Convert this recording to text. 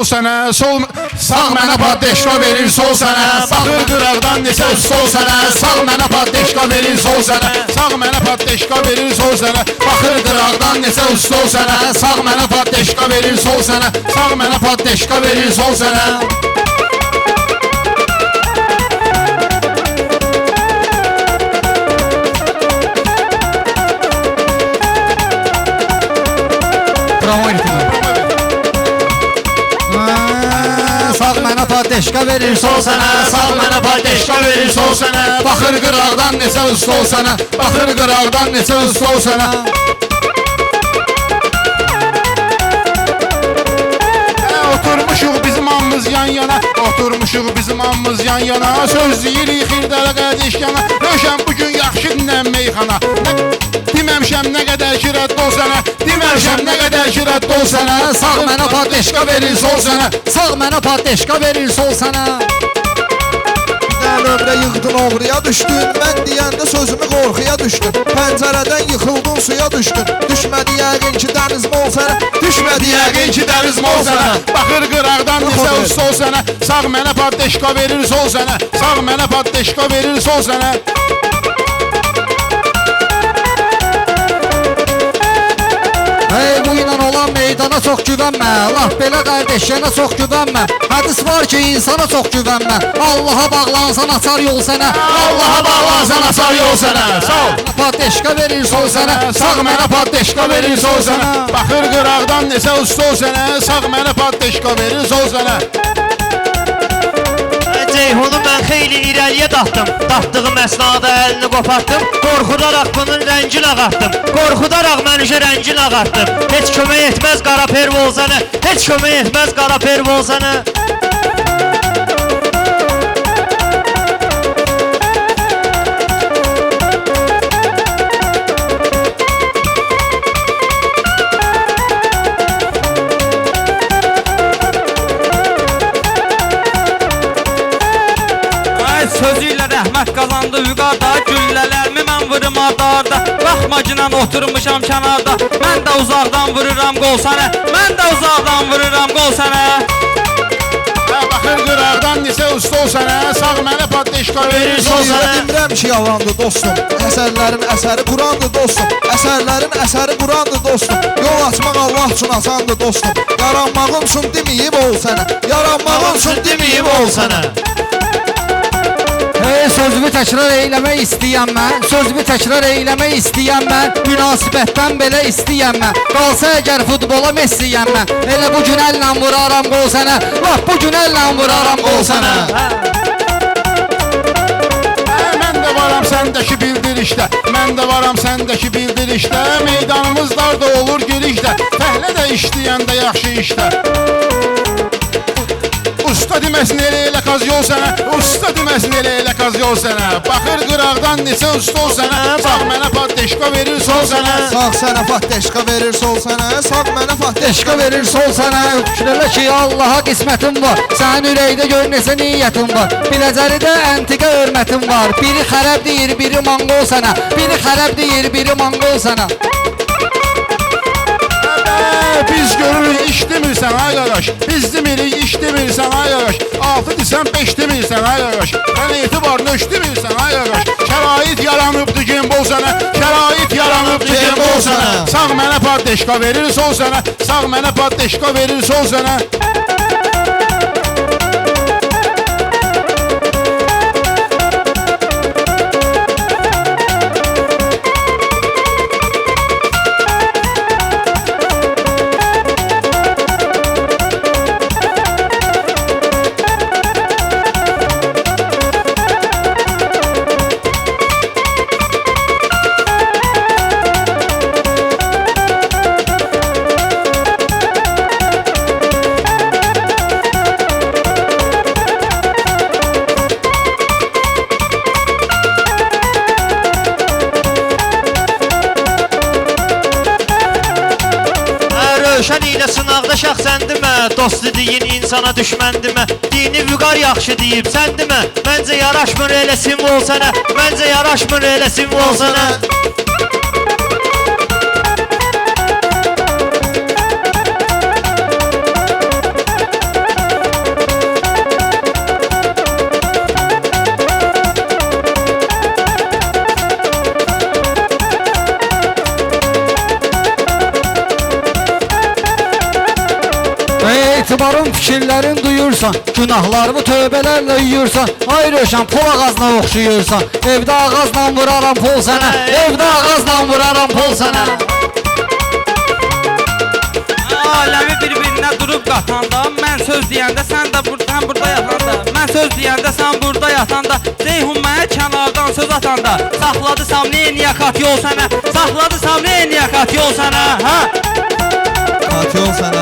Sənə sol sağ mənə paddeşka verir sol sənə baxır qıraqdan neçə sol sənə sağ mənə paddeşka verir sol sənə sağ mənə paddeşka verir sol sənə baxır qıraqdan neçə sol sənə sağ mənə paddeşka verir sol sənə sağ mənə paddeşka verir sol sənə Sağ mənə paddeşka verir sol sənə sağ mənə paddeşka verir sol sənə baxır qıraqdan neçə sol sənə baxır qıraqdan neçə sol sənə Oturmuşuq bizim hamımız yan yana Oturmuşuq bizim hamımız yan yana Söz deyirik xirdələ qədişkana Röşən bugün yaxşı dinlən meyxana Deməmişəm nə qədər ki rədd ol sənə Deməmişəm nə qədər ki rədd ol sənə Sağ mənə paddeşka verir sol sənə Sağ mənə paddeşka verir sol sənə Ömrə yıxdın oğruya düşdün Mən deyəndə sözümü qorxuya düşdün Pəncərədən yıxıldın suya düşdün Düşmədi yəqin ki dəniz mol sənə Düşmədi yəqin ki dəniz mol sənə Baxır qıraqdan neçə sol sənə Sağ mənə paddeşka verir sol sənə Sağ mənə paddeşka verir sol sənə Hey bu ilə olan meydana çox güvənmə Allah belə qardeşlərinə çox güvənmə Hədis var ki insana çox güvənmə Allaha bağlansan açar yol sənə Allaha bağlansan açar yol sənə Sağ paddeşka verir sol sənə Sağ mənə paddeşka verir sol sənə Baxır qıraqdan neçə sol sənə Sağ mənə paddeşka verir sol sənə Ceyhunu mən xeyli irəliyə daxdım Daxdığım əsnada əlini qopartdım Qorxudaraq bunun rəngin ağartdım Qorxudaraq mən üşə rəngin ağartdım Heç kömək etməz qara pervol sənə Heç kömək etməz qara pervol sənə Sözüyle rəhmət qazandı vüqarda Güllələrimi mən vurum arda Baxmacinan oturmuşam kənarda Mən də uzaqdan vururam qol sənə Mən də uzaqdan vururam qol sənə Baxır qıraqdan neçə sol sənə Sağ mənə paddeşka verir sol sənə Demirəm ki yalandı dostum Əsərlərin əsəri Qurandı dostum Əsərlərin əsəri Qurandı dostum Yol açmaq Allah üçün asandı dostum Yaranmağın üçün deməyib ol sənə Yaranmağın üçün deməyib ol sənə Sözümü təkrar eyləmək istəyəm mən Sözümü təkrar eyləmək istəyəm mən Münasibətdən belə istəyəm mən Qalsa əgər futbola Messiyəm mən Elə bu gün əllə vuraram qol sənə Laf bu gün əllə vuraram qol sənə Mən də varam səndəki bildirişdə Mən də varam səndəki bildirişdə Meydanımız dar da olur girişdə Fəhlə də işləyəndə yaxşı işdə Usta deməsin elə qaz yol sənə Usta deməsin elə qaz yol sənə Baxır qıraqdan neçə usta ol sənə Sağ mənə paddeşka verir sol sənə Sağ sənə paddeşka verir sol sənə Sağ mənə Paddeşka verir sol sənə Şükürlə ki Allaha qismətim var Sənin ürəkdə gör neçə niyyətim var Biləcəridə əntiqə hörmətim var Biri xərəb deyir, biri manqol sənə Biri xərəb deyir, biri manqol sənə Biz görürük iş demirsən ay qaqaş Biz demirik iş demirsən ay qaqaş 6 desən 5 demirsən ay qaqaş Sən etibarını öş demirsən ay qaqaş Şərait yaranıbdı gembol sənə Şərait yaranıbdı gembol sənə Sağ mənə paddeşka verir sol sənə Sağ mənə paddeşka verir sol sənə Rövşən ilə sınaqda şəxsən demə Dost dediyin insana düşmən demə Dini vüqar yaxşı deyib sən demə Məncə yaraşmır elə simvol sənə Məncə yaraşmır elə simvol sənə etibarın fikirlərin duyursan, günahlarımı tövbələrlə yuyursan, ay Rövşən pol ağazına oxşuyursan, evdə ağazla vuraram pol sənə, evdə ağazla vuraram pol sənə. Aləmi bir-birinə durub qatanda, mən söz deyəndə sən də burada yatanda, mən söz deyəndə sən burada yatanda, Ceyhun mənə kənardan söz atanda, saxladısam neyə kat yol sənə, saxladısam neyə kat yol sənə, hə? Kat yol sənə